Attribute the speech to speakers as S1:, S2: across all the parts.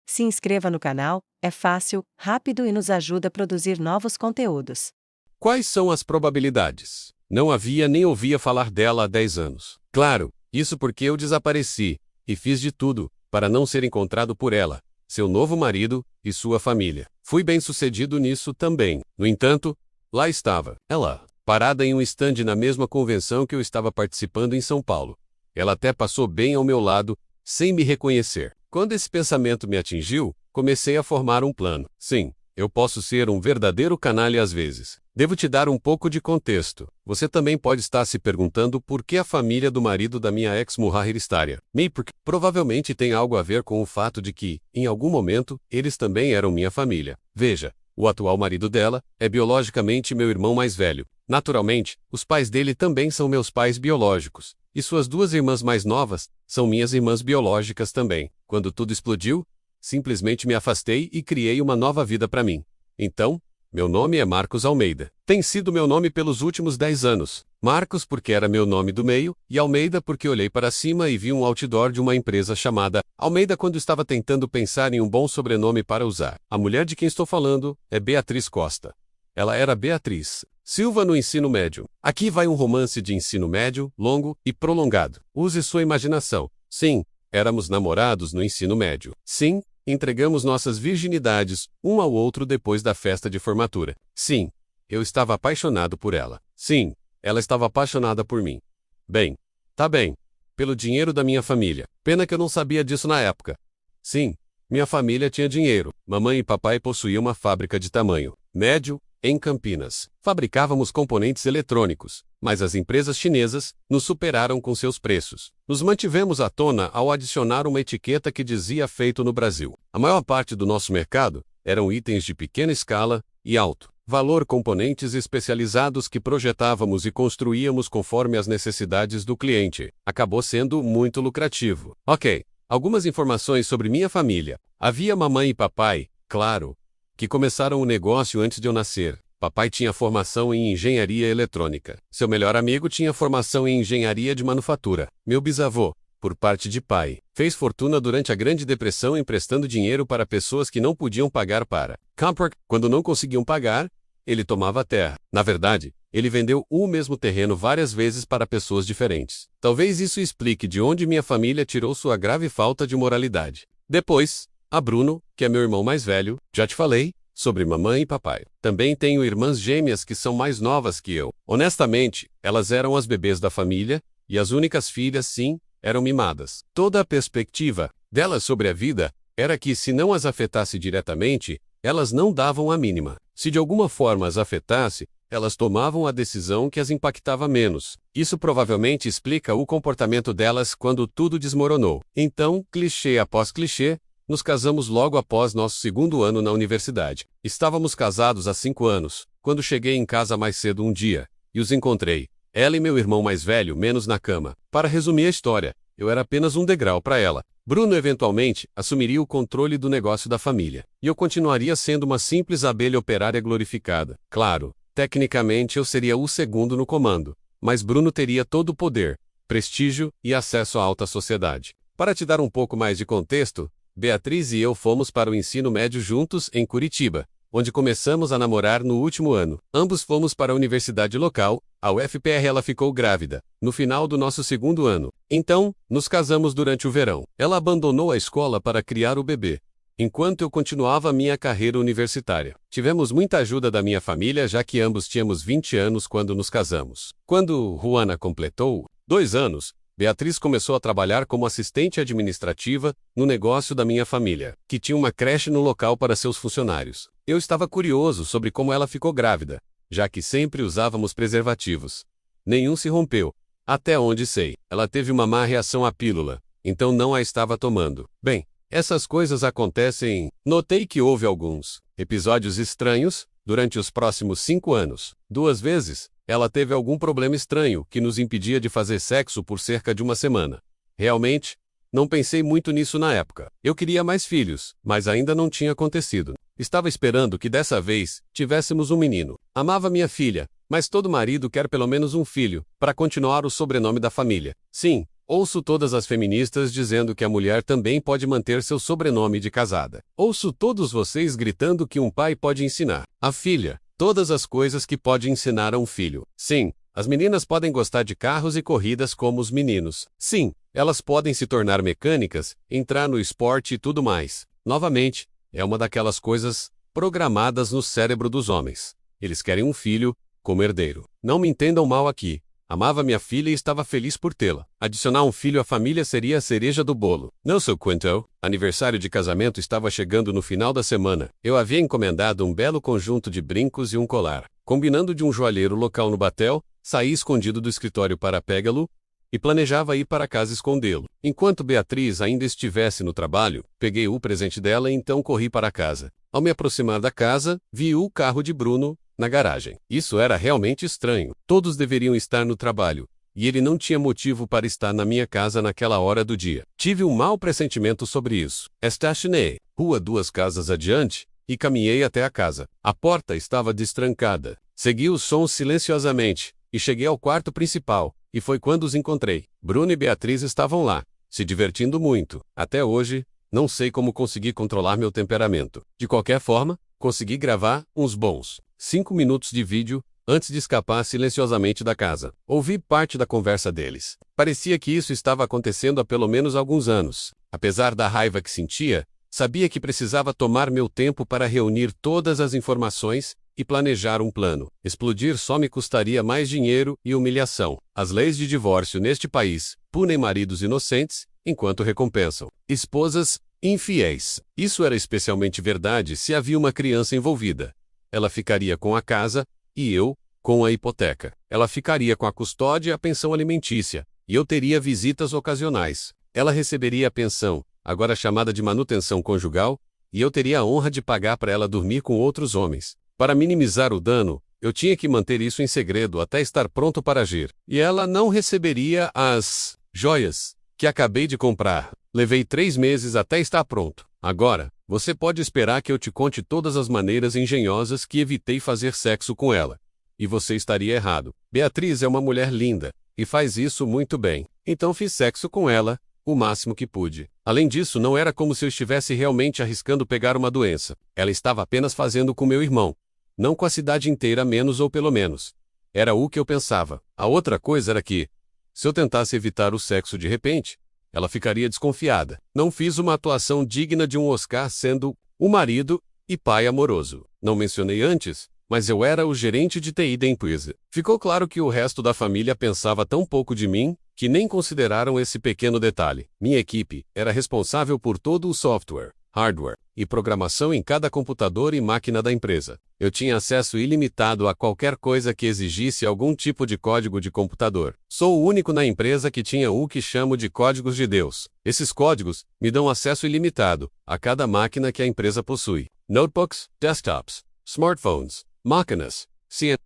S1: Se inscreva no canal, é fácil, rápido e nos ajuda a produzir novos conteúdos.
S2: Quais são as probabilidades? Não havia nem ouvia falar dela há 10 anos. Claro, isso porque eu desapareci, e fiz de tudo, para não ser encontrado por ela, seu novo marido, e sua família. Fui bem-sucedido nisso também. No entanto, lá estava, ela, parada em um estande na mesma convenção que eu estava participando em São Paulo. Ela até passou bem ao meu lado, sem me reconhecer. Quando esse pensamento me atingiu, comecei a formar um plano. Sim, eu posso ser um verdadeiro canalha às vezes. Devo te dar um pouco de contexto. Você também pode estar se perguntando por que a família do marido da minha ex-mulher está me porque provavelmente tem algo a ver com o fato de que, em algum momento, eles também eram minha família. Veja, o atual marido dela é biologicamente meu irmão mais velho. Naturalmente, os pais dele também são meus pais biológicos. E suas duas irmãs mais novas são minhas irmãs biológicas também. Quando tudo explodiu, simplesmente me afastei e criei uma nova vida para mim. Então, meu nome é Marcos Almeida. Tem sido meu nome pelos últimos 10 anos. Marcos porque era meu nome do meio, e Almeida porque olhei para cima e vi um outdoor de uma empresa chamada Almeida quando estava tentando pensar em um bom sobrenome para usar. A mulher de quem estou falando é Beatriz Costa. Ela era Beatriz Silva no ensino médio. Aqui vai um romance de ensino médio, longo e prolongado. Use sua imaginação. Sim, éramos namorados no ensino médio. Sim, entregamos nossas virginidades um ao outro depois da festa de formatura. Sim, eu estava apaixonado por ela. Sim, ela estava apaixonada por mim. Bem, tá bem. Pelo dinheiro da minha família. Pena que eu não sabia disso na época. Sim, minha família tinha dinheiro. Mamãe e papai possuíam uma fábrica de tamanho médio em Campinas. Fabricávamos componentes eletrônicos, mas as empresas chinesas nos superaram com seus preços. Nos mantivemos à tona ao adicionar uma etiqueta que dizia feito no Brasil. A maior parte do nosso mercado eram itens de pequena escala e alto valor, componentes especializados que projetávamos e construíamos conforme as necessidades do cliente. Acabou sendo muito lucrativo. Ok, algumas informações sobre minha família. Havia mamãe e papai, claro, que começaram o negócio antes de eu nascer. Papai tinha formação em engenharia eletrônica. Seu melhor amigo tinha formação em engenharia de manufatura. Meu bisavô, por parte de pai, fez fortuna durante a Grande Depressão emprestando dinheiro para pessoas que não podiam pagar para comprar. Quando não conseguiam pagar, ele tomava a terra. Na verdade, ele vendeu o mesmo terreno várias vezes para pessoas diferentes. Talvez isso explique de onde minha família tirou sua grave falta de moralidade. Depois, a Bruno, que é meu irmão mais velho, já te falei sobre mamãe e papai. Também tenho irmãs gêmeas que são mais novas que eu. Honestamente, elas eram as bebês da família, e as únicas filhas, sim, eram mimadas. Toda a perspectiva delas sobre a vida era que, se não as afetasse diretamente, elas não davam a mínima. Se de alguma forma as afetasse, elas tomavam a decisão que as impactava menos. Isso provavelmente explica o comportamento delas quando tudo desmoronou. Então, clichê após clichê, nos casamos logo após nosso segundo ano na universidade. Estávamos casados há 5 anos, quando cheguei em casa mais cedo um dia, e os encontrei, ela e meu irmão mais velho menos na cama. Para resumir a história, eu era apenas um degrau para ela. Bruno eventualmente assumiria o controle do negócio da família, e eu continuaria sendo uma simples abelha operária glorificada. Claro, tecnicamente eu seria o segundo no comando, mas Bruno teria todo o poder, prestígio e acesso à alta sociedade. Para te dar um pouco mais de contexto, Beatriz e eu fomos para o ensino médio juntos em Curitiba, onde começamos a namorar no último ano. Ambos fomos para a universidade local, a UFPR. Ela ficou grávida, no final do nosso segundo ano. Então, nos casamos durante o verão. Ela abandonou a escola para criar o bebê, enquanto eu continuava minha carreira universitária. Tivemos muita ajuda da minha família, já que ambos tínhamos 20 anos quando nos casamos. Quando Juana completou 2 anos, Beatriz começou a trabalhar como assistente administrativa no negócio da minha família, que tinha uma creche no local para seus funcionários. Eu estava curioso sobre como ela ficou grávida, já que sempre usávamos preservativos. Nenhum se rompeu. Até onde sei, ela teve uma má reação à pílula, então não a estava tomando. Bem, essas coisas acontecem. Notei que houve alguns episódios estranhos durante os próximos 5 anos. 2 vezes, ela teve algum problema estranho que nos impedia de fazer sexo por cerca de uma semana. Realmente, não pensei muito nisso na época. Eu queria mais filhos, mas ainda não tinha acontecido. Estava esperando que dessa vez tivéssemos um menino. Amava minha filha, mas todo marido quer pelo menos um filho, para continuar o sobrenome da família. Sim, Ouço todas as feministas dizendo que a mulher também pode manter seu sobrenome de casada. Ouço todos vocês gritando que um pai pode ensinar a filha todas as coisas que pode ensinar a um filho. Sim, as meninas podem gostar de carros e corridas como os meninos. Sim, elas podem se tornar mecânicas, entrar no esporte e tudo mais. Novamente, é uma daquelas coisas programadas no cérebro dos homens. Eles querem um filho como herdeiro. Não me entendam mal aqui. Amava minha filha e estava feliz por tê-la. Adicionar um filho à família seria a cereja do bolo. Não, seu Quinto. Aniversário de casamento estava chegando no final da semana. Eu havia encomendado um belo conjunto de brincos e um colar. Combinando de um joalheiro local no Batel, saí escondido do escritório para pegá-lo e planejava ir para casa escondê-lo. Enquanto Beatriz ainda estivesse no trabalho, peguei o presente dela e então corri para casa. Ao me aproximar da casa, vi o carro de Bruno na garagem. Isso era realmente estranho. Todos deveriam estar no trabalho, e ele não tinha motivo para estar na minha casa naquela hora do dia. Tive um mau pressentimento sobre isso. Estacionei, rua 2 casas adiante, e caminhei até a casa. A porta estava destrancada. Segui os sons silenciosamente, e cheguei ao quarto principal, e foi quando os encontrei. Bruno e Beatriz estavam lá, se divertindo muito. Até hoje, não sei como consegui controlar meu temperamento. De qualquer forma, consegui gravar uns bons 5 minutos de vídeo antes de escapar silenciosamente da casa. Ouvi parte da conversa deles. Parecia que isso estava acontecendo há pelo menos alguns anos. Apesar da raiva que sentia, sabia que precisava tomar meu tempo para reunir todas as informações e planejar um plano. Explodir só me custaria mais dinheiro e humilhação. As leis de divórcio neste país punem maridos inocentes enquanto recompensam esposas infiéis. Isso era especialmente verdade se havia uma criança envolvida. Ela ficaria com a casa, e eu, com a hipoteca. Ela ficaria com a custódia e a pensão alimentícia, e eu teria visitas ocasionais. Ela receberia a pensão, agora chamada de manutenção conjugal, e eu teria a honra de pagar para ela dormir com outros homens. Para minimizar o dano, eu tinha que manter isso em segredo até estar pronto para agir. E ela não receberia as joias que acabei de comprar. Levei 3 meses até estar pronto. Agora, você pode esperar que eu te conte todas as maneiras engenhosas que evitei fazer sexo com ela. E você estaria errado. Beatriz é uma mulher linda, e faz isso muito bem. Então fiz sexo com ela, o máximo que pude. Além disso, não era como se eu estivesse realmente arriscando pegar uma doença. Ela estava apenas fazendo com meu irmão. Não com a cidade inteira menos ou pelo menos. Era o que eu pensava. A outra coisa era que, se eu tentasse evitar o sexo de repente, ela ficaria desconfiada. Não fiz uma atuação digna de um Oscar sendo o marido e pai amoroso. Não mencionei antes, mas eu era o gerente de TI da empresa. Ficou claro que o resto da família pensava tão pouco de mim, que nem consideraram esse pequeno detalhe. Minha equipe era responsável por todo o software, hardware e programação em cada computador e máquina da empresa. Eu tinha acesso ilimitado a qualquer coisa que exigisse algum tipo de código de computador. Sou o único na empresa que tinha o que chamo de códigos de Deus. Esses códigos me dão acesso ilimitado a cada máquina que a empresa possui. Notebooks, desktops, smartphones, máquinas,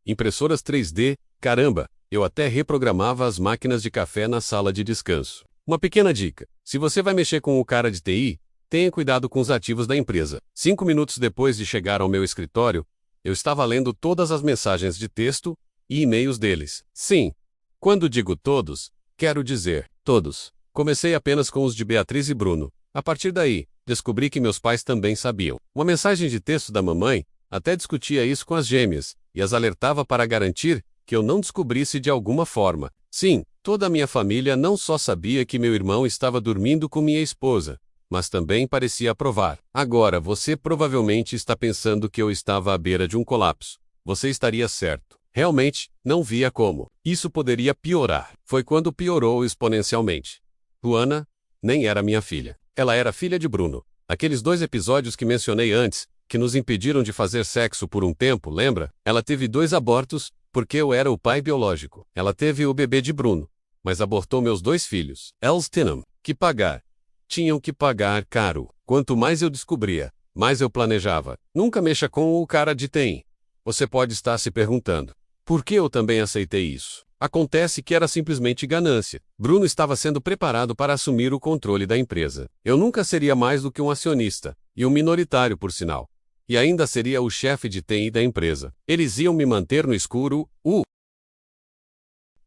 S2: impressoras 3D, caramba, eu até reprogramava as máquinas de café na sala de descanso. Uma pequena dica: se você vai mexer com o cara de TI, tenha cuidado com os ativos da empresa. 5 minutos depois de chegar ao meu escritório, eu estava lendo todas as mensagens de texto e e-mails deles. Sim, quando digo todos, quero dizer todos. Comecei apenas com os de Beatriz e Bruno. A partir daí, descobri que meus pais também sabiam. Uma mensagem de texto da mamãe até discutia isso com as gêmeas, e as alertava para garantir que eu não descobrisse de alguma forma. Sim, toda a minha família não só sabia que meu irmão estava dormindo com minha esposa, mas também parecia aprovar. Agora você provavelmente está pensando que eu estava à beira de um colapso. Você estaria certo. Realmente, não via como isso poderia piorar. Foi quando piorou exponencialmente. Luana nem era minha filha. Ela era filha de Bruno. Aqueles 2 episódios que mencionei antes, que nos impediram de fazer sexo por um tempo, lembra? Ela teve 2 abortos, porque eu era o pai biológico. Ela teve o bebê de Bruno, mas abortou meus 2 filhos. Eles tinham que pagar. Tinham que pagar caro. Quanto mais eu descobria, mais eu planejava. Nunca mexa com o cara de TI. Você pode estar se perguntando: por que eu também aceitei isso? Acontece que era simplesmente ganância. Bruno estava sendo preparado para assumir o controle da empresa. Eu nunca seria mais do que um acionista, e um minoritário por sinal. E ainda seria o chefe de TI da empresa. Eles iam me manter no escuro,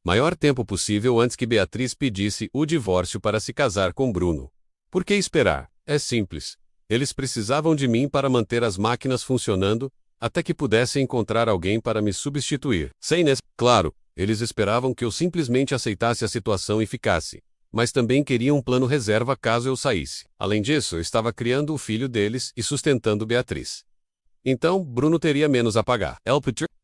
S2: maior tempo possível antes que Beatriz pedisse o divórcio para se casar com Bruno. Por que esperar? É simples. Eles precisavam de mim para manter as máquinas funcionando, até que pudessem encontrar alguém para me substituir. Claro, eles esperavam que eu simplesmente aceitasse a situação e ficasse. Mas também queriam um plano reserva caso eu saísse. Além disso, eu estava criando o filho deles e sustentando Beatriz. Então, Bruno teria menos a pagar.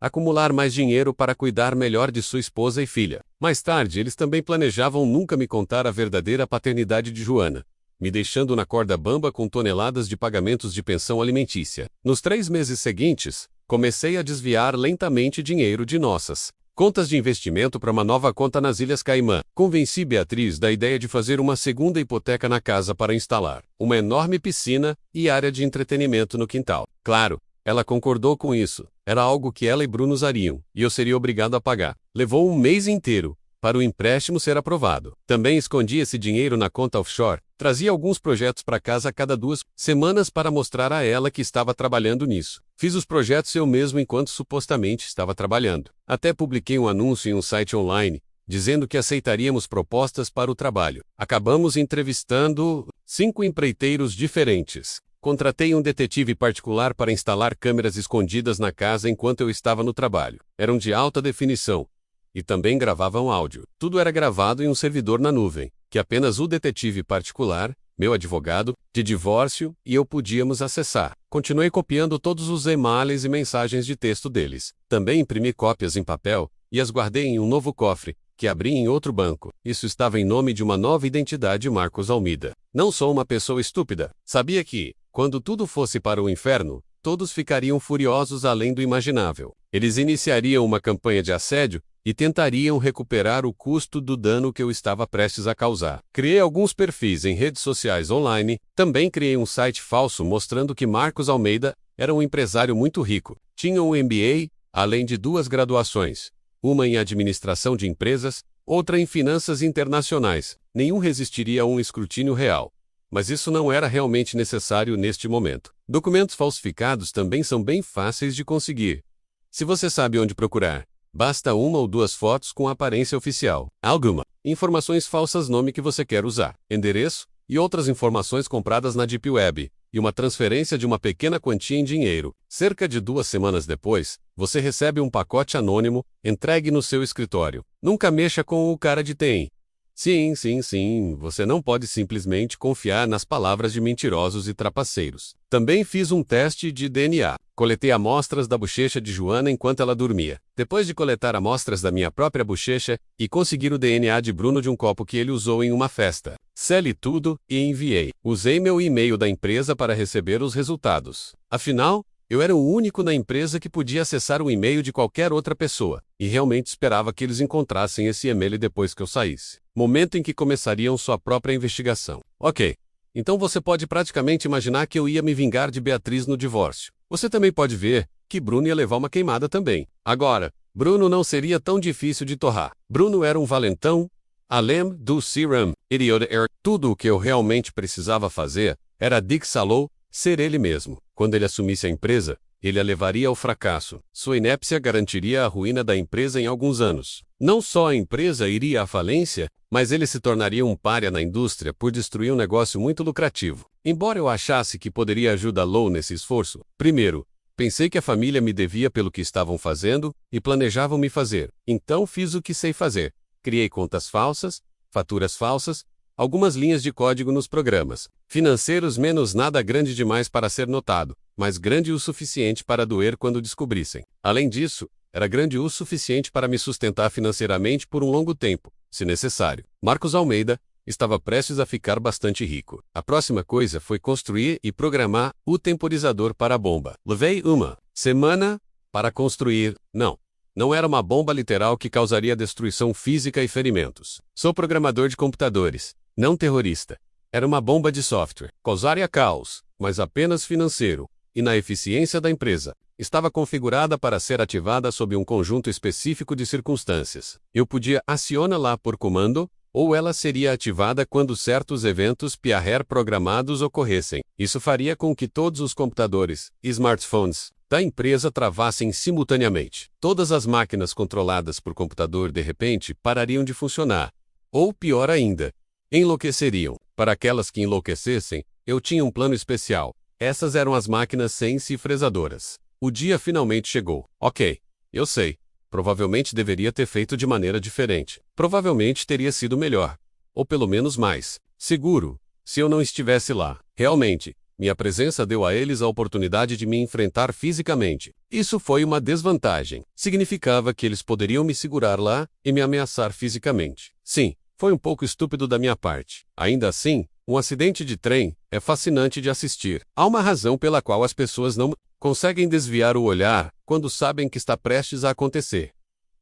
S2: Acumular mais dinheiro para cuidar melhor de sua esposa e filha. Mais tarde, eles também planejavam nunca me contar a verdadeira paternidade de Joana, me deixando na corda bamba com toneladas de pagamentos de pensão alimentícia. Nos 3 meses seguintes, comecei a desviar lentamente dinheiro de nossas contas de investimento para uma nova conta nas Ilhas Caimã. Convenci Beatriz da ideia de fazer uma segunda hipoteca na casa para instalar uma enorme piscina e área de entretenimento no quintal. Claro, ela concordou com isso. Era algo que ela e Bruno usariam, e eu seria obrigado a pagar. Levou um mês inteiro para o empréstimo ser aprovado. Também escondi esse dinheiro na conta offshore, trazia alguns projetos para casa a cada 2 semanas para mostrar a ela que estava trabalhando nisso. Fiz os projetos eu mesmo enquanto supostamente estava trabalhando. Até publiquei um anúncio em um site online, dizendo que aceitaríamos propostas para o trabalho. Acabamos entrevistando 5 empreiteiros diferentes. Contratei um detetive particular para instalar câmeras escondidas na casa enquanto eu estava no trabalho. Eram de alta definição. E também gravavam áudio. Tudo era gravado em um servidor na nuvem, que apenas o detetive particular, meu advogado, de divórcio e eu podíamos acessar. Continuei copiando todos os e-mails e mensagens de texto deles. Também imprimi cópias em papel e as guardei em um novo cofre, que abri em outro banco. Isso estava em nome de uma nova identidade Marcos Almeida. Não sou uma pessoa estúpida. Sabia que, quando tudo fosse para o inferno, todos ficariam furiosos além do imaginável. Eles iniciariam uma campanha de assédio e tentariam recuperar o custo do dano que eu estava prestes a causar. Criei alguns perfis em redes sociais online, também criei um site falso mostrando que Marcos Almeida era um empresário muito rico. Tinha um MBA, além de 2 graduações, uma em administração de empresas, outra em finanças internacionais. Nenhum resistiria a um escrutínio real. Mas isso não era realmente necessário neste momento. Documentos falsificados também são bem fáceis de conseguir. Se você sabe onde procurar, basta 1 ou 2 fotos com aparência oficial. Alguma informações falsas, nome que você quer usar, endereço e outras informações compradas na Deep Web, e uma transferência de uma pequena quantia em dinheiro. Cerca de 2 semanas depois, você recebe um pacote anônimo, entregue no seu escritório. Nunca mexa com o cara de TI. Sim, você não pode simplesmente confiar nas palavras de mentirosos e trapaceiros. Também fiz um teste de DNA. Coletei amostras da bochecha de Joana enquanto ela dormia. Depois de coletar amostras da minha própria bochecha e conseguir o DNA de Bruno de um copo que ele usou em uma festa, selei tudo e enviei. Usei meu e-mail da empresa para receber os resultados. Afinal, eu era o único na empresa que podia acessar o e-mail de qualquer outra pessoa, e realmente esperava que eles encontrassem esse e-mail depois que eu saísse. Momento em que começariam sua própria investigação. Ok. Então você pode praticamente imaginar que eu ia me vingar de Beatriz no divórcio. Você também pode ver que Bruno ia levar uma queimada também. Agora, Bruno não seria tão difícil de torrar. Bruno era um valentão, além do Serum, idiota era. Tudo o que eu realmente precisava fazer era Dick Salow ser ele mesmo. Quando ele assumisse a empresa, ele a levaria ao fracasso. Sua inépcia garantiria a ruína da empresa em alguns anos. Não só a empresa iria à falência, mas ele se tornaria um pária na indústria por destruir um negócio muito lucrativo. Embora eu achasse que poderia ajudá-lo nesse esforço, primeiro, pensei que a família me devia pelo que estavam fazendo e planejavam me fazer. Então fiz o que sei fazer. Criei contas falsas, faturas falsas, algumas linhas de código nos programas financeiros menos nada grande demais para ser notado, mas grande o suficiente para doer quando descobrissem. Além disso, era grande o suficiente para me sustentar financeiramente por um longo tempo, se necessário. Marcos Almeida estava prestes a ficar bastante rico. A próxima coisa foi construir e programar o temporizador para a bomba. Levei 1 semana para construir. Não era uma bomba literal que causaria destruição física e ferimentos. Sou programador de computadores, não terrorista. Era uma bomba de software. Causaria caos, mas apenas financeiro, e na eficiência da empresa. Estava configurada para ser ativada sob um conjunto específico de circunstâncias. Eu podia acioná-la por comando, ou ela seria ativada quando certos eventos PR programados ocorressem. Isso faria com que todos os computadores, smartphones, da empresa travassem simultaneamente. Todas as máquinas controladas por computador de repente parariam de funcionar. Ou pior ainda, enlouqueceriam. Para aquelas que enlouquecessem, eu tinha um plano especial. Essas eram as máquinas sense e fresadoras. O dia finalmente chegou. Ok, eu sei. Provavelmente deveria ter feito de maneira diferente. Provavelmente teria sido melhor. Ou pelo menos mais seguro, se eu não estivesse lá. Realmente, minha presença deu a eles a oportunidade de me enfrentar fisicamente. Isso foi uma desvantagem. Significava que eles poderiam me segurar lá e me ameaçar fisicamente. Sim, foi um pouco estúpido da minha parte. Ainda assim, um acidente de trem é fascinante de assistir. Há uma razão pela qual as pessoas não conseguem desviar o olhar quando sabem que está prestes a acontecer.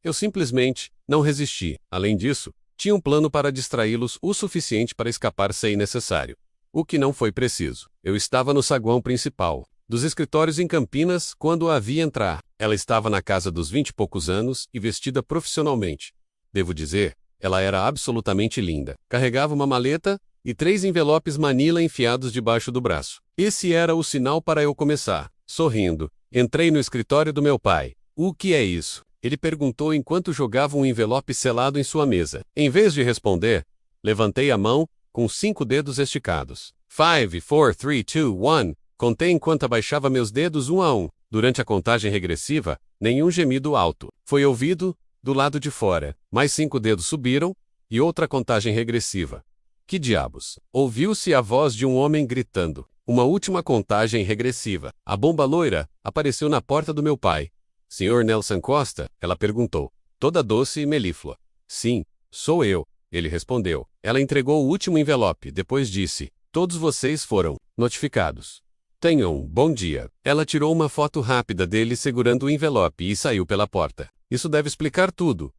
S2: Eu simplesmente não resisti. Além disso, tinha um plano para distraí-los o suficiente para escapar sem necessário. O que não foi preciso. Eu estava no saguão principal dos escritórios em Campinas quando a vi entrar. Ela estava na casa dos 20 e poucos anos e vestida profissionalmente. Devo dizer, ela era absolutamente linda. Carregava uma maleta e 3 envelopes Manila enfiados debaixo do braço. Esse era o sinal para eu começar. Sorrindo, entrei no escritório do meu pai. O que é isso? Ele perguntou enquanto jogava um envelope selado em sua mesa. Em vez de responder, levantei a mão, com 5 dedos esticados. 5, 4, 3, 2, 1. Contei enquanto abaixava meus dedos um a um. Durante a contagem regressiva, nenhum gemido alto foi ouvido do lado de fora. Mais 5 dedos subiram, e outra contagem regressiva. Que diabos? Ouviu-se a voz de um homem gritando. Uma última contagem regressiva. A bomba loira apareceu na porta do meu pai. Senhor Nelson Costa? Ela perguntou, toda doce e melíflua. Sim, sou eu, ele respondeu. Ela entregou o último envelope, depois disse, todos vocês foram notificados. Tenham um bom dia. Ela tirou uma foto rápida dele segurando o envelope e saiu pela porta. Isso deve explicar tudo.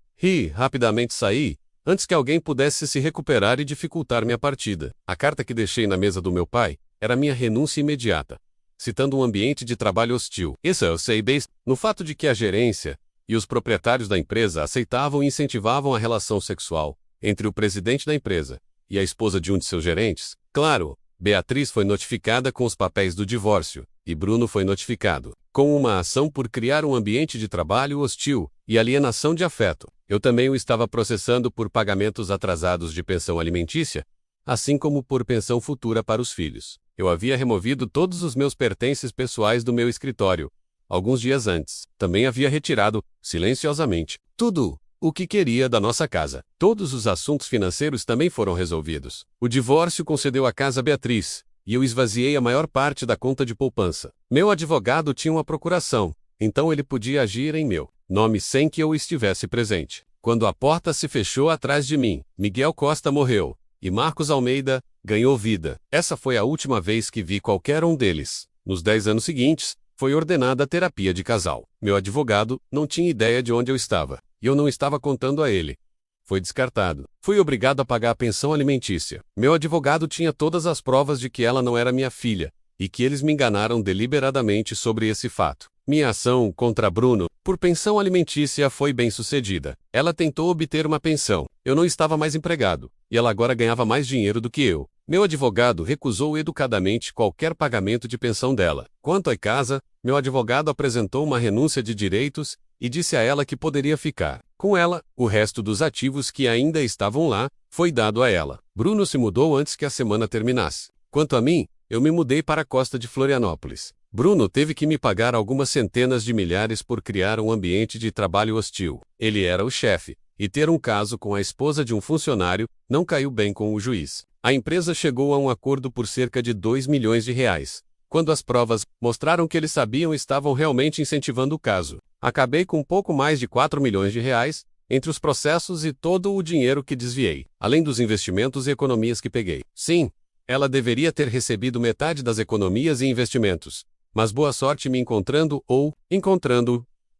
S2: Rapidamente saí, antes que alguém pudesse se recuperar e dificultar minha partida. A carta que deixei na mesa do meu pai era minha renúncia imediata, citando um ambiente de trabalho hostil. Isso eu sei bem no fato de que a gerência e os proprietários da empresa aceitavam e incentivavam a relação sexual entre o presidente da empresa e a esposa de um de seus gerentes. Claro, Beatriz foi notificada com os papéis do divórcio, e Bruno foi notificado com uma ação por criar um ambiente de trabalho hostil e alienação de afeto. Eu também o estava processando por pagamentos atrasados de pensão alimentícia, assim como por pensão futura para os filhos. Eu havia removido todos os meus pertences pessoais do meu escritório, alguns dias antes. Também havia retirado, silenciosamente, tudo o que queria da nossa casa. Todos os assuntos financeiros também foram resolvidos. O divórcio concedeu a casa a Beatriz, e eu esvaziei a maior parte da conta de poupança. Meu advogado tinha uma procuração, então ele podia agir em meu nome sem que eu estivesse presente. Quando a porta se fechou atrás de mim, Miguel Costa morreu, e Marcos Almeida ganhou vida. Essa foi a última vez que vi qualquer um deles. Nos 10 anos seguintes, foi ordenada a terapia de casal. Meu advogado não tinha ideia de onde eu estava, e eu não estava contando a ele. Foi descartado. Fui obrigado a pagar a pensão alimentícia. Meu advogado tinha todas as provas de que ela não era minha filha, e que eles me enganaram deliberadamente sobre esse fato. Minha ação contra Bruno, por pensão alimentícia, foi bem sucedida. Ela tentou obter uma pensão. Eu não estava mais empregado, e ela agora ganhava mais dinheiro do que eu. Meu advogado recusou educadamente qualquer pagamento de pensão dela. Quanto à casa, meu advogado apresentou uma renúncia de direitos e disse a ela que poderia ficar com ela. O resto dos ativos que ainda estavam lá foi dado a ela. Bruno se mudou antes que a semana terminasse. Quanto a mim, eu me mudei para a costa de Florianópolis. Bruno teve que me pagar algumas centenas de milhares por criar um ambiente de trabalho hostil. Ele era o chefe, e ter um caso com a esposa de um funcionário não caiu bem com o juiz. A empresa chegou a um acordo por cerca de 2 milhões de reais. Quando as provas mostraram que eles sabiam, estavam realmente incentivando o caso. Acabei com pouco mais de 4 milhões de reais, entre os processos e todo o dinheiro que desviei, além dos investimentos e economias que peguei. Sim, ela deveria ter recebido metade das economias e investimentos, mas boa sorte me encontrando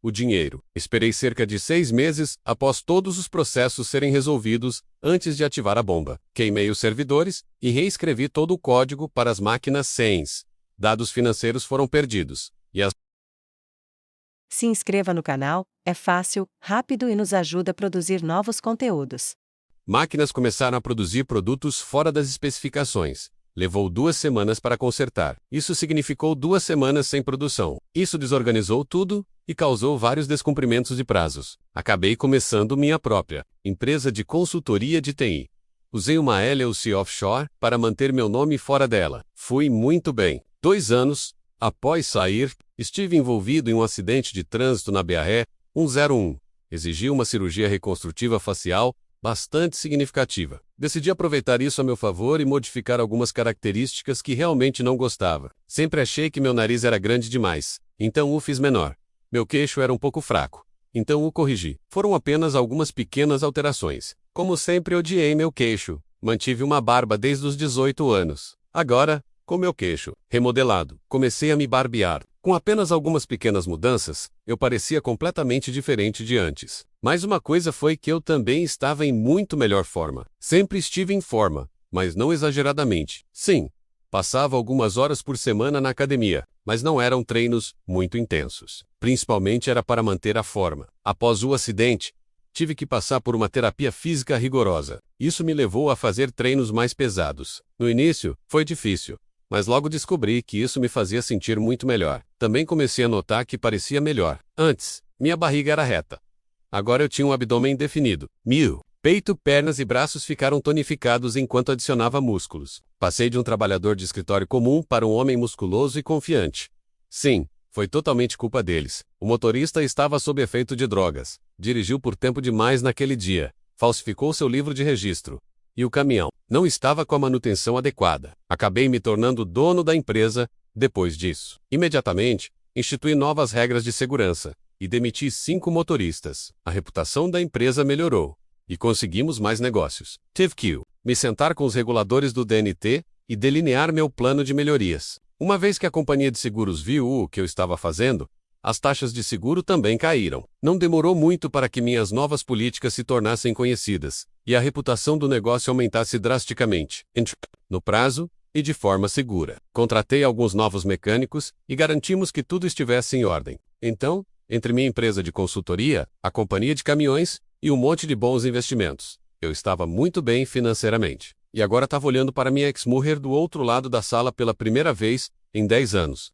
S2: o dinheiro. Esperei cerca de 6 meses após todos os processos serem resolvidos antes de ativar a bomba. Queimei os servidores e reescrevi todo o código para as máquinas SENS. Dados financeiros foram perdidos, e as
S1: Se inscreva no canal, é fácil, rápido e nos ajuda a produzir novos conteúdos.
S2: máquinas começaram a produzir produtos fora das especificações. Levou 2 semanas para consertar. Isso significou 2 semanas sem produção. Isso desorganizou tudo e causou vários descumprimentos de prazos. Acabei começando minha própria empresa de consultoria de TI. Usei uma LLC offshore para manter meu nome fora dela. Fui muito bem. 2 anos após sair, estive envolvido em um acidente de trânsito na BR-101. Exigiu uma cirurgia reconstrutiva facial bastante significativa. Decidi aproveitar isso a meu favor e modificar algumas características que realmente não gostava. Sempre achei que meu nariz era grande demais, então o fiz menor. Meu queixo era um pouco fraco, então o corrigi. Foram apenas algumas pequenas alterações. Como sempre odiei meu queixo. Mantive uma barba desde os 18 anos. Agora, com meu queixo remodelado, comecei a me barbear. Com apenas algumas pequenas mudanças, eu parecia completamente diferente de antes. Mas uma coisa foi que eu também estava em muito melhor forma. Sempre estive em forma, mas não exageradamente. Sim, passava algumas horas por semana na academia, mas não eram treinos muito intensos. Principalmente era para manter a forma. Após o acidente, tive que passar por uma terapia física rigorosa. Isso me levou a fazer treinos mais pesados. No início, foi difícil, mas logo descobri que isso me fazia sentir muito melhor. Também comecei a notar que parecia melhor. Antes, minha barriga era reta. Agora eu tinha um abdômen definido. Peito, pernas e braços ficaram tonificados enquanto adicionava músculos. Passei de um trabalhador de escritório comum para um homem musculoso e confiante. Sim, foi totalmente culpa deles. O motorista estava sob efeito de drogas. Dirigiu por tempo demais naquele dia. Falsificou seu livro de registro. E o caminhão não estava com a manutenção adequada. Acabei me tornando dono da empresa depois disso. Imediatamente, instituí novas regras de segurança e demiti 5 motoristas. A reputação da empresa melhorou e conseguimos mais negócios. Tive que me sentar com os reguladores do DNT e delinear meu plano de melhorias. Uma vez que a companhia de seguros viu o que eu estava fazendo, as taxas de seguro também caíram. Não demorou muito para que minhas novas políticas se tornassem conhecidas e a reputação do negócio aumentasse drasticamente, no prazo e de forma segura. Contratei alguns novos mecânicos e garantimos que tudo estivesse em ordem. Então, entre minha empresa de consultoria, a companhia de caminhões e um monte de bons investimentos, eu estava muito bem financeiramente. E agora estava olhando para minha ex-mulher do outro lado da sala pela primeira vez em 10 anos.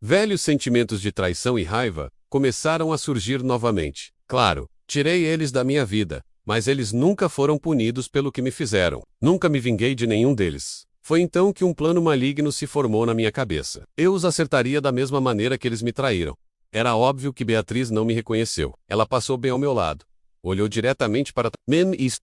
S2: Velhos sentimentos de traição e raiva começaram a surgir novamente. Claro, tirei eles da minha vida, mas eles nunca foram punidos pelo que me fizeram. Nunca me vinguei de nenhum deles. Foi então que um plano maligno se formou na minha cabeça. Eu os acertaria da mesma maneira que eles me traíram. Era óbvio que Beatriz não me reconheceu. Ela passou bem ao meu lado. Olhou diretamente para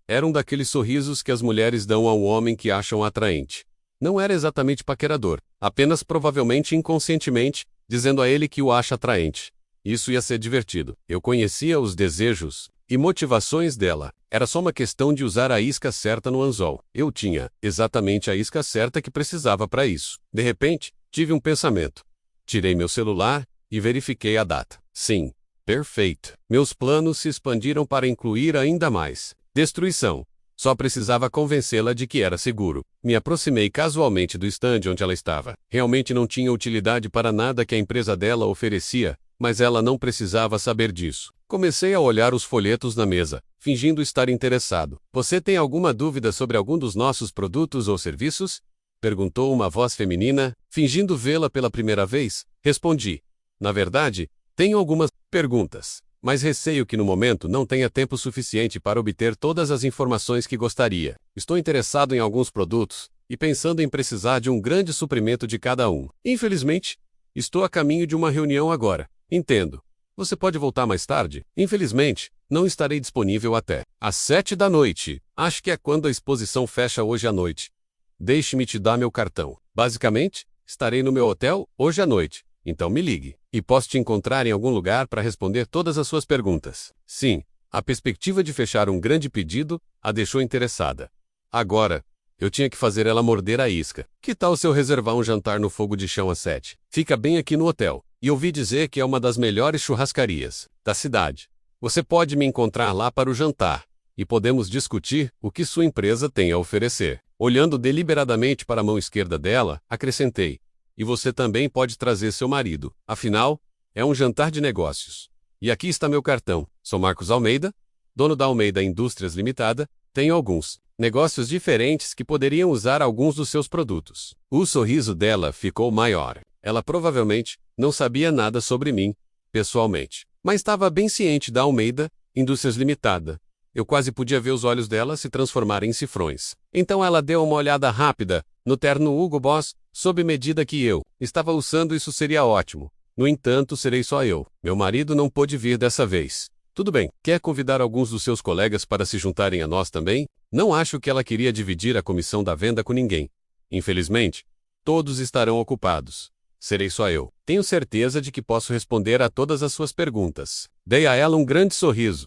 S2: era um daqueles sorrisos que as mulheres dão ao homem que acham atraente. Não era exatamente paquerador, apenas provavelmente inconscientemente, dizendo a ele que o acha atraente. Isso ia ser divertido. Eu conhecia os desejos e motivações dela. Era só uma questão de usar a isca certa no anzol. Eu tinha exatamente a isca certa que precisava para isso. De repente, tive um pensamento. Tirei meu celular e verifiquei a data. Sim. Perfeito. Meus planos se expandiram para incluir ainda mais destruição. Só precisava convencê-la de que era seguro. Me aproximei casualmente do estande onde ela estava. Realmente não tinha utilidade para nada que a empresa dela oferecia, mas ela não precisava saber disso. Comecei a olhar os folhetos na mesa, fingindo estar interessado. Você tem alguma dúvida sobre algum dos nossos produtos ou serviços? Perguntou uma voz feminina. Fingindo vê-la pela primeira vez, respondi. Na verdade, tenho algumas perguntas, mas receio que no momento não tenha tempo suficiente para obter todas as informações que gostaria. Estou interessado em alguns produtos e pensando em precisar de um grande suprimento de cada um. Infelizmente, estou a caminho de uma reunião agora. Entendo. Você pode voltar mais tarde? Infelizmente, não estarei disponível até às 7 da noite. Acho que é quando a exposição fecha hoje à noite. Deixe-me te dar meu cartão. Basicamente, estarei no meu hotel hoje à noite. Então me ligue. E posso te encontrar em algum lugar para responder todas as suas perguntas. Sim, a perspectiva de fechar um grande pedido a deixou interessada. Agora, eu tinha que fazer ela morder a isca. Que tal se eu reservar um jantar no fogo de chão às 7? Fica bem aqui no hotel. E ouvi dizer que é uma das melhores churrascarias da cidade. Você pode me encontrar lá para o jantar. E podemos discutir o que sua empresa tem a oferecer. Olhando deliberadamente para a mão esquerda dela, acrescentei. E você também pode trazer seu marido. Afinal, é um jantar de negócios. E aqui está meu cartão. Sou Marcos Almeida, dono da Almeida Indústrias Limitada. Tenho alguns negócios diferentes que poderiam usar alguns dos seus produtos. O sorriso dela ficou maior. Ela provavelmente não sabia nada sobre mim, pessoalmente, mas estava bem ciente da Almeida Indústrias Limitada. Eu quase podia ver os olhos dela se transformarem em cifrões. Então ela deu uma olhada rápida no terno Hugo Boss, sob medida que eu estava usando. Isso seria ótimo. No entanto, serei só eu. Meu marido não pôde vir dessa vez. Tudo bem, quer convidar alguns dos seus colegas para se juntarem a nós também? Não acho que ela queria dividir a comissão da venda com ninguém. Infelizmente, todos estarão ocupados. Serei só eu. Tenho certeza de que posso responder a todas as suas perguntas. Dei a ela um grande sorriso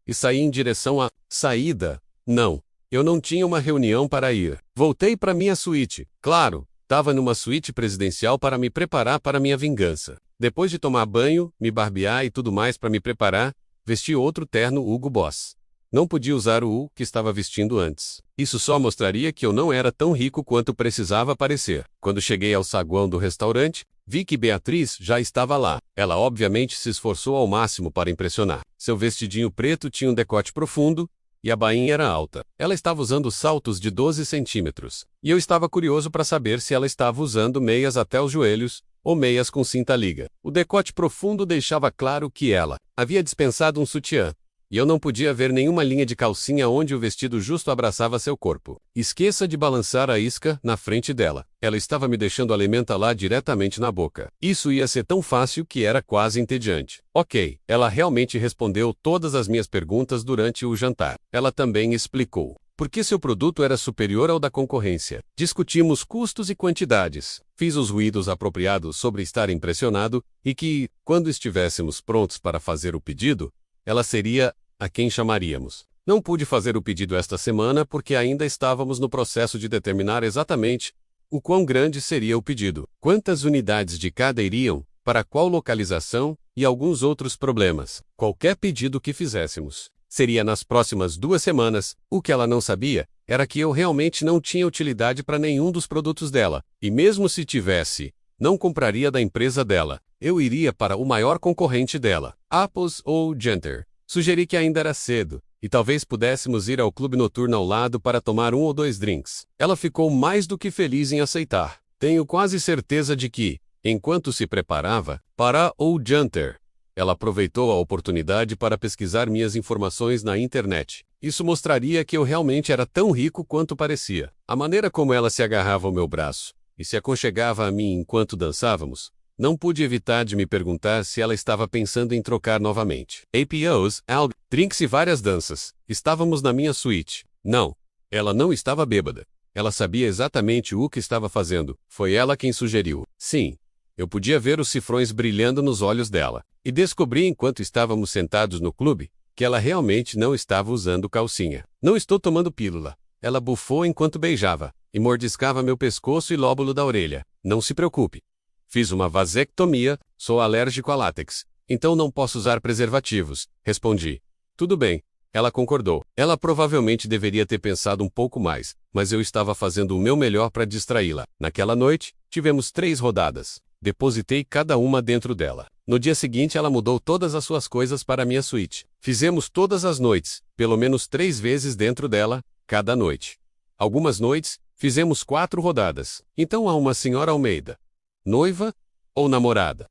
S2: e saí em direção à saída. Não, eu não tinha uma reunião para ir. Voltei para minha suíte. Claro, estava numa suíte presidencial para me preparar para minha vingança. Depois de tomar banho, me barbear e tudo mais para me preparar, vesti outro terno Hugo Boss. Não podia usar o que estava vestindo antes. Isso só mostraria que eu não era tão rico quanto precisava parecer. Quando cheguei ao saguão do restaurante, vi que Beatriz já estava lá. Ela obviamente se esforçou ao máximo para impressionar. Seu vestidinho preto tinha um decote profundo e a bainha era alta. Ela estava usando saltos de 12 centímetros. E eu estava curioso para saber se ela estava usando meias até os joelhos ou meias com cinta-liga. O decote profundo deixava claro que ela havia dispensado um sutiã. E eu não podia ver nenhuma linha de calcinha onde o vestido justo abraçava seu corpo. Esqueça de balançar a isca na frente dela. Ela estava me deixando alimentá-la diretamente na boca. Isso ia ser tão fácil que era quase entediante. Ok, ela realmente respondeu todas as minhas perguntas durante o jantar. Ela também explicou por que seu produto era superior ao da concorrência. Discutimos custos e quantidades. Fiz os ruídos apropriados sobre estar impressionado e que, quando estivéssemos prontos para fazer o pedido, ela seria a quem chamaríamos. Não pude fazer o pedido esta semana porque ainda estávamos no processo de determinar exatamente o quão grande seria o pedido, quantas unidades de cada iriam, para qual localização e alguns outros problemas. Qualquer pedido que fizéssemos seria nas próximas 2 semanas. O que ela não sabia era que eu realmente não tinha utilidade para nenhum dos produtos dela, e mesmo se tivesse, não compraria da empresa dela. Eu iria para o maior concorrente dela, Apples ou Genter. Sugeri que ainda era cedo, e talvez pudéssemos ir ao clube noturno ao lado para tomar 1 ou 2 drinks. Ela ficou mais do que feliz em aceitar. Tenho quase certeza de que, enquanto se preparava para o Genter, ela aproveitou a oportunidade para pesquisar minhas informações na internet. Isso mostraria que eu realmente era tão rico quanto parecia. A maneira como ela se agarrava ao meu braço e se aconchegava a mim enquanto dançávamos, não pude evitar de me perguntar se ela estava pensando em trocar novamente. APOs, drinks e várias danças. Estávamos na minha suíte. Não, ela não estava bêbada. Ela sabia exatamente o que estava fazendo. Foi ela quem sugeriu. Sim, eu podia ver os cifrões brilhando nos olhos dela. E descobri enquanto estávamos sentados no clube que ela realmente não estava usando calcinha. Não estou tomando pílula. Ela bufou enquanto beijava e mordiscava meu pescoço e lóbulo da orelha. Não se preocupe. Fiz uma vasectomia, sou alérgico a látex, então não posso usar preservativos, respondi. Tudo bem, ela concordou. Ela provavelmente deveria ter pensado um pouco mais, mas eu estava fazendo o meu melhor para distraí-la. Naquela noite, tivemos 3 rodadas. Depositei cada uma dentro dela. No dia seguinte ela mudou todas as suas coisas para minha suíte. Fizemos todas as noites, pelo menos 3 vezes dentro dela, cada noite. Algumas noites, fizemos 4 rodadas. Então há uma senhora Almeida. Noiva ou namorada?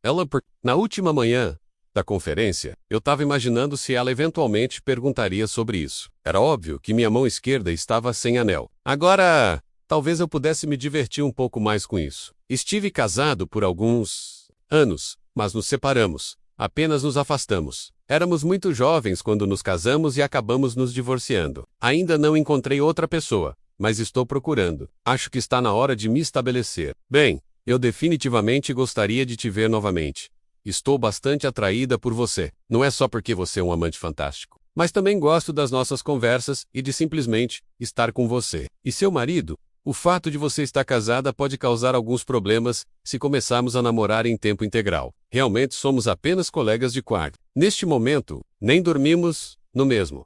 S2: Na última manhã da conferência, eu estava imaginando se ela eventualmente perguntaria sobre isso. Era óbvio que minha mão esquerda estava sem anel. Agora, talvez eu pudesse me divertir um pouco mais com isso. Estive casado por alguns anos, mas nos separamos. Apenas nos afastamos. Éramos muito jovens quando nos casamos e acabamos nos divorciando. Ainda não encontrei outra pessoa, mas estou procurando. Acho que está na hora de me estabelecer. Bem, eu definitivamente gostaria de te ver novamente. Estou bastante atraída por você. Não é só porque você é um amante fantástico, mas também gosto das nossas conversas e de simplesmente estar com você. E seu marido? O fato de você estar casada pode causar alguns problemas se começarmos a namorar em tempo integral. Realmente somos apenas colegas de quarto. Neste momento, nem dormimos no mesmo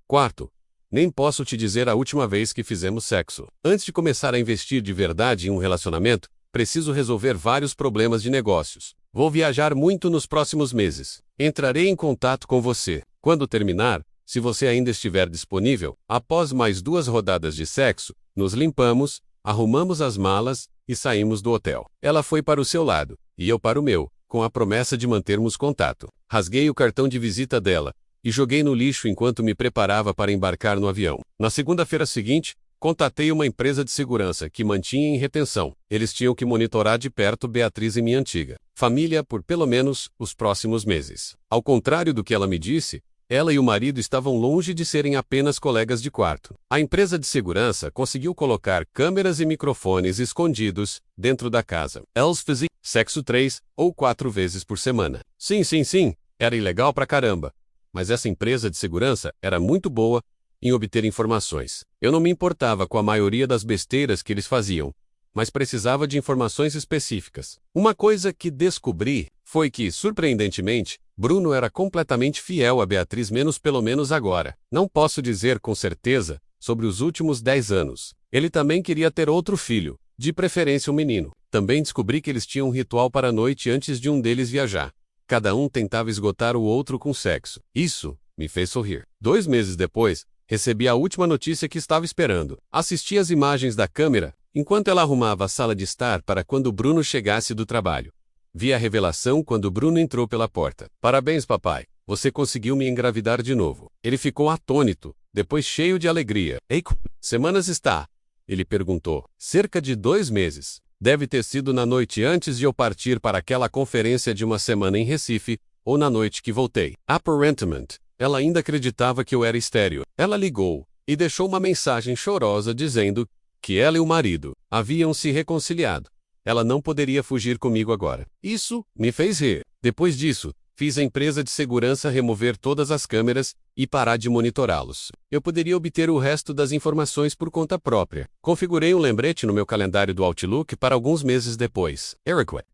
S2: quarto. Nem posso te dizer a última vez que fizemos sexo. Antes de começar a investir de verdade em um relacionamento, preciso resolver vários problemas de negócios. Vou viajar muito nos próximos meses. Entrarei em contato com você. Quando terminar, se você ainda estiver disponível. Após mais 2 rodadas de sexo, nos limpamos, arrumamos as malas e saímos do hotel. Ela foi para o seu lado, e eu para o meu, com a promessa de mantermos contato. Rasguei o cartão de visita dela e joguei no lixo enquanto me preparava para embarcar no avião. Na segunda-feira seguinte, contatei uma empresa de segurança que mantinha em retenção. Eles tinham que monitorar de perto Beatriz e minha antiga família por pelo menos os próximos meses. Ao contrário do que ela me disse, ela e o marido estavam longe de serem apenas colegas de quarto. A empresa de segurança conseguiu colocar câmeras e microfones escondidos dentro da casa. Eles faziam sexo 3 ou 4 vezes por semana. Sim, era ilegal pra caramba. Mas essa empresa de segurança era muito boa em obter informações. Eu não me importava com a maioria das besteiras que eles faziam, mas precisava de informações específicas. Uma coisa que descobri foi que, surpreendentemente, Bruno era completamente fiel a Beatriz, pelo menos agora. Não posso dizer com certeza sobre os últimos 10 anos. Ele também queria ter outro filho, de preferência um menino. Também descobri que eles tinham um ritual para a noite antes de um deles viajar. Cada um tentava esgotar o outro com sexo. Isso me fez sorrir. 2 meses depois, recebi a última notícia que estava esperando. Assisti às imagens da câmera enquanto ela arrumava a sala de estar para quando Bruno chegasse do trabalho. Vi a revelação quando Bruno entrou pela porta. Parabéns, papai. Você conseguiu me engravidar de novo. Ele ficou atônito, depois cheio de alegria. Ei, semanas está? Ele perguntou. Cerca de 2 meses. Deve ter sido na noite antes de eu partir para aquela conferência de uma semana em Recife, ou na noite que voltei. Aparentemente, ela ainda acreditava que eu era estéril. Ela ligou e deixou uma mensagem chorosa dizendo que ela e o marido haviam se reconciliado. Ela não poderia fugir comigo agora. Isso me fez rir. Depois disso, fiz a empresa de segurança remover todas as câmeras e parar de monitorá-los. Eu poderia obter o resto das informações por conta própria. Configurei um lembrete no meu calendário do Outlook para alguns meses depois.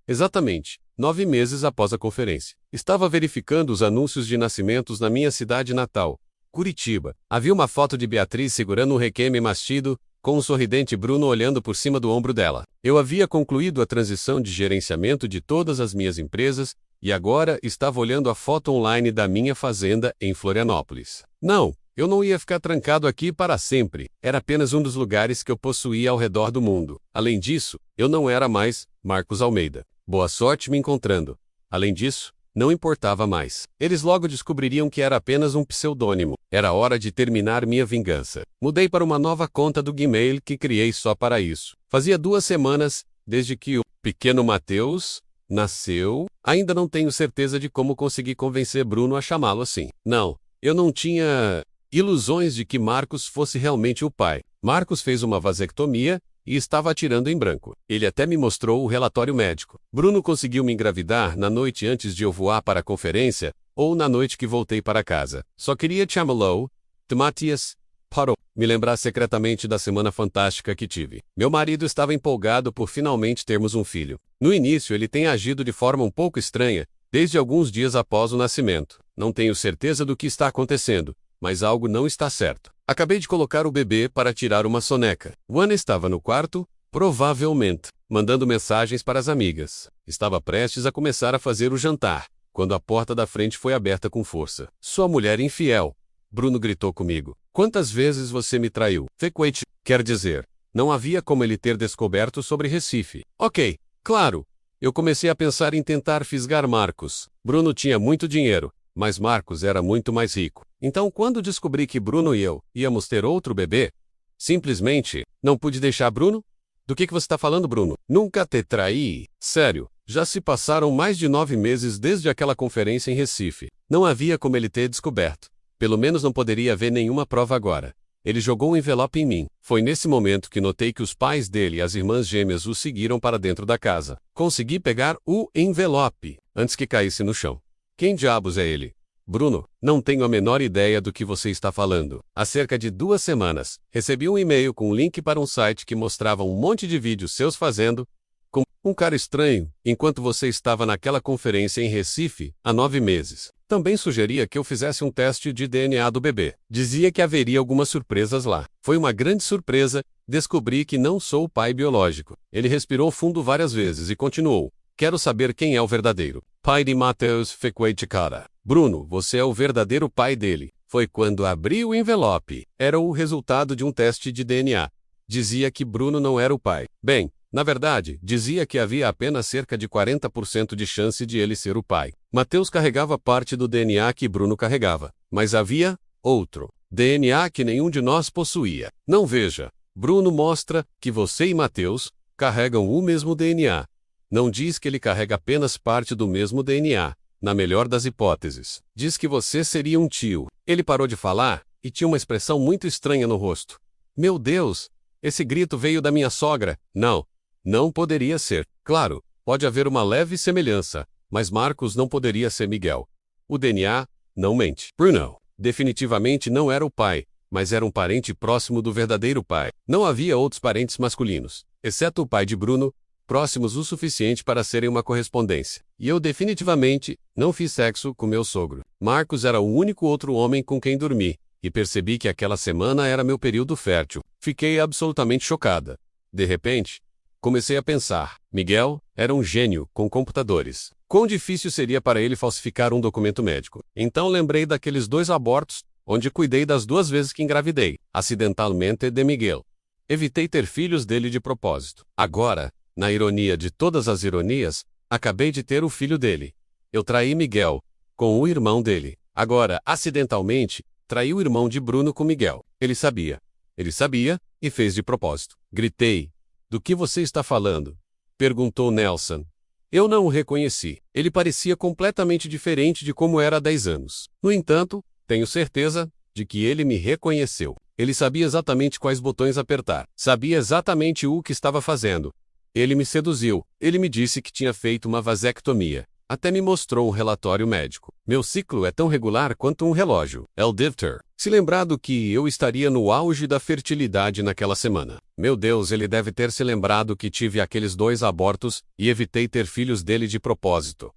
S2: Exatamente 9 meses após a conferência. Estava verificando os anúncios de nascimentos na minha cidade natal, Curitiba. Havia uma foto de Beatriz segurando um requiem mastido, com um sorridente Bruno olhando por cima do ombro dela. Eu havia concluído a transição de gerenciamento de todas as minhas empresas e agora estava olhando a foto online da minha fazenda em Florianópolis. Não, eu não ia ficar trancado aqui para sempre. Era apenas um dos lugares que eu possuía ao redor do mundo. Além disso, eu não era mais Marcos Almeida. Boa sorte me encontrando. Além disso, não importava mais. Eles logo descobririam que era apenas um pseudônimo. Era hora de terminar minha vingança. Mudei para uma nova conta do Gmail que criei só para isso. Fazia 2 semanas desde que o pequeno Mateus nasceu. Ainda não tenho certeza de como consegui convencer Bruno a chamá-lo assim. Não, eu não tinha ilusões de que Marcos fosse realmente o pai. Marcos fez uma vasectomia e estava atirando em branco. Ele até me mostrou o relatório médico. Bruno conseguiu me engravidar na noite antes de eu voar para a conferência, ou na noite que voltei para casa. Só queria te chamá-lo, Matias, para me lembrar secretamente da semana fantástica que tive. Meu marido estava empolgado por finalmente termos um filho. No início ele tem agido de forma um pouco estranha, desde alguns dias após o nascimento. Não tenho certeza do que está acontecendo, mas algo não está certo. Acabei de colocar o bebê para tirar uma soneca. Juana estava no quarto, provavelmente, mandando mensagens para as amigas. Estava prestes a começar a fazer o jantar, quando a porta da frente foi aberta com força. Sua mulher infiel. Bruno gritou comigo. Quantas vezes você me traiu? Frequente, quer dizer, não havia como ele ter descoberto sobre Recife. Ok, claro. Eu comecei a pensar em tentar fisgar Marcos. Bruno tinha muito dinheiro, mas Marcos era muito mais rico. Então, quando descobri que Bruno e eu íamos ter outro bebê, simplesmente não pude deixar Bruno? Do que você está falando, Bruno? Nunca te traí. Sério, já se passaram mais de 9 meses desde aquela conferência em Recife. Não havia como ele ter descoberto. Pelo menos não poderia haver nenhuma prova agora. Ele jogou um envelope em mim. Foi nesse momento que notei que os pais dele e as irmãs gêmeas o seguiram para dentro da casa. Consegui pegar o envelope antes que caísse no chão. Quem diabos é ele? Bruno, não tenho a menor ideia do que você está falando. Há cerca de 2 semanas, recebi um e-mail com um link para um site que mostrava um monte de vídeos seus fazendo com um cara estranho, enquanto você estava naquela conferência em Recife, há 9 meses. Também sugeria que eu fizesse um teste de DNA do bebê. Dizia que haveria algumas surpresas lá. Foi uma grande surpresa, descobri que não sou o pai biológico. Ele respirou fundo várias vezes e continuou. Quero saber quem é o verdadeiro pai de Mateus Fequeiticada. Bruno, você é o verdadeiro pai dele. foi quando abri o envelope. Era o resultado de um teste de DNA. Dizia que Bruno não era o pai. Bem, na verdade, dizia que havia apenas cerca de 40% de chance de ele ser o pai. Mateus carregava parte do DNA que Bruno carregava, mas havia outro DNA que nenhum de nós possuía. Não veja. Bruno mostra que você e Mateus carregam o mesmo DNA. Não diz que ele carrega apenas parte do mesmo DNA. Na melhor das hipóteses, diz que você seria um tio. Ele parou de falar e tinha uma expressão muito estranha no rosto. Meu Deus! Esse grito veio da minha sogra. Não poderia ser. Claro, pode haver uma leve semelhança, mas Marcos não poderia ser Miguel. O DNA não mente. Bruno definitivamente não era o pai, mas era um parente próximo do verdadeiro pai. Não havia outros parentes masculinos, exceto o pai de Bruno, próximos o suficiente para serem uma correspondência. E eu definitivamente não fiz sexo com meu sogro. Marcos era o único outro homem com quem dormi, e percebi que aquela semana era meu período fértil. Fiquei absolutamente chocada. De repente, comecei a pensar. Miguel era um gênio com computadores. Quão difícil seria para ele falsificar um documento médico? Então lembrei daqueles 2 abortos, onde cuidei das 2 vezes que engravidei, acidentalmente de Miguel. Evitei ter filhos dele de propósito. Agora, na ironia de todas as ironias, acabei de ter o filho dele. Eu traí Miguel com o irmão dele. Agora, acidentalmente, traí o irmão de Bruno com Miguel. Ele sabia. Ele sabia e fez de propósito. Gritei. Do que você está falando? Perguntou Nelson. Eu não o reconheci. Ele parecia completamente diferente de como era há 10 anos. No entanto, tenho certeza de que ele me reconheceu. Ele sabia exatamente quais botões apertar. Sabia exatamente o que estava fazendo. Ele me seduziu. Ele me disse que tinha feito uma vasectomia. Até me mostrou um relatório médico. Meu ciclo é tão regular quanto um relógio. Eldivter. Se lembrado que eu estaria no auge da fertilidade naquela semana. Meu Deus, ele deve ter se lembrado que tive aqueles 2 abortos e evitei ter filhos dele de propósito.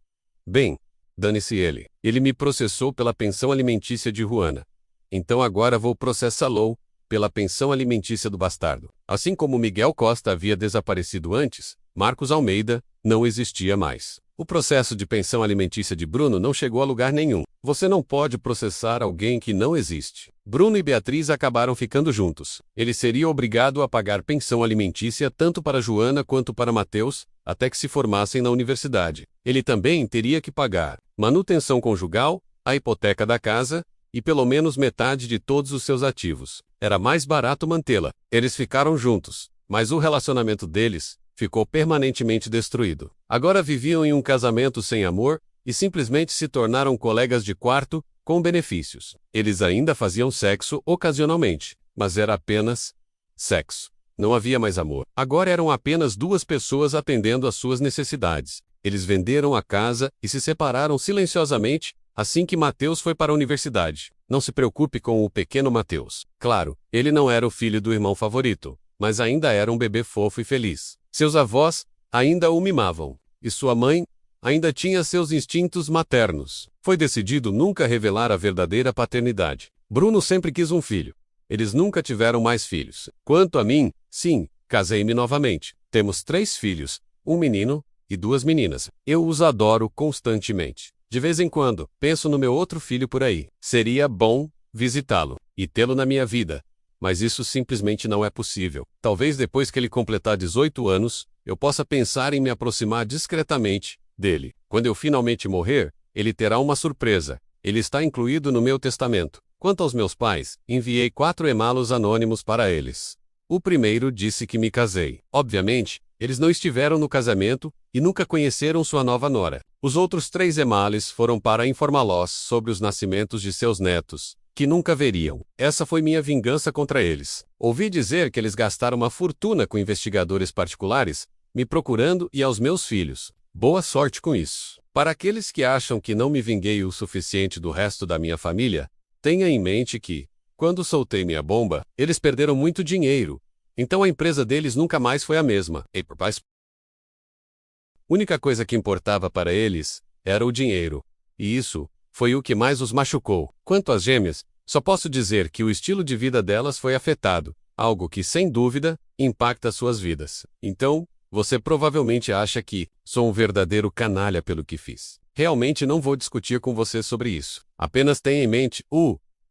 S2: Bem, dane-se ele. Ele me processou pela pensão alimentícia de Juana. Então agora vou processá-lo pela pensão alimentícia do bastardo. Assim como Miguel Costa havia desaparecido antes, Marcos Almeida não existia mais. O processo de pensão alimentícia de Bruno não chegou a lugar nenhum. Você não pode processar alguém que não existe. Bruno e Beatriz acabaram ficando juntos. Ele seria obrigado a pagar pensão alimentícia tanto para Joana quanto para Mateus, até que se formassem na universidade. Ele também teria que pagar manutenção conjugal, a hipoteca da casa e pelo menos metade de todos os seus ativos. Era mais barato mantê-la. Eles ficaram juntos, mas o relacionamento deles ficou permanentemente destruído. Agora viviam em um casamento sem amor e simplesmente se tornaram colegas de quarto, com benefícios. Eles ainda faziam sexo ocasionalmente, mas era apenas sexo. Não havia mais amor. Agora eram apenas 2 pessoas atendendo às suas necessidades. Eles venderam a casa e se separaram silenciosamente assim que Mateus foi para a universidade. Não se preocupe com o pequeno Mateus. Claro, ele não era o filho do irmão favorito, mas ainda era um bebê fofo e feliz. Seus avós ainda o mimavam, e sua mãe ainda tinha seus instintos maternos. Foi decidido nunca revelar a verdadeira paternidade. Bruno sempre quis um filho. Eles nunca tiveram mais filhos. Quanto a mim, sim, casei-me novamente. Temos 3 filhos, um menino e 2 meninas. Eu os adoro constantemente. De vez em quando, penso no meu outro filho por aí. Seria bom visitá-lo e tê-lo na minha vida. Mas isso simplesmente não é possível. Talvez depois que ele completar 18 anos, eu possa pensar em me aproximar discretamente dele. Quando eu finalmente morrer, ele terá uma surpresa. Ele está incluído no meu testamento. Quanto aos meus pais, enviei 4 e-mails anônimos para eles. O primeiro disse que me casei. Obviamente, eles não estiveram no casamento e nunca conheceram sua nova nora. Os outros 3 e-mails foram para informá-los sobre os nascimentos de seus netos, que nunca veriam. Essa foi minha vingança contra eles. Ouvi dizer que eles gastaram uma fortuna com investigadores particulares, me procurando e aos meus filhos. Boa sorte com isso. Para aqueles que acham que não me vinguei o suficiente do resto da minha família, tenha em mente que, quando soltei minha bomba, eles perderam muito dinheiro. Então a empresa deles nunca mais foi a mesma. A única coisa que importava para eles era o dinheiro. E isso foi o que mais os machucou. Quanto às gêmeas, só posso dizer que o estilo de vida delas foi afetado, algo que, sem dúvida, impacta suas vidas. Então, você provavelmente acha que sou um verdadeiro canalha pelo que fiz. Realmente não vou discutir com você sobre isso. Apenas tenha em mente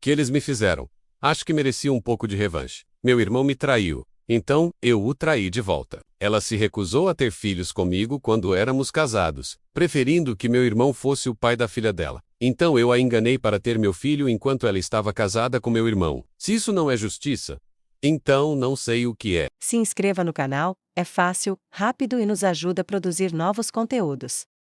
S2: que eles me fizeram. Acho que merecia um pouco de revanche. Meu irmão me traiu. Então, eu o traí de volta. Ela se recusou a ter filhos comigo quando éramos casados, preferindo que meu irmão fosse o pai da filha dela. Então eu a enganei para ter meu filho enquanto ela estava casada com meu irmão. Se isso não é justiça, então não sei o que é.
S1: Se inscreva no canal, é fácil, rápido e nos ajuda a produzir novos conteúdos.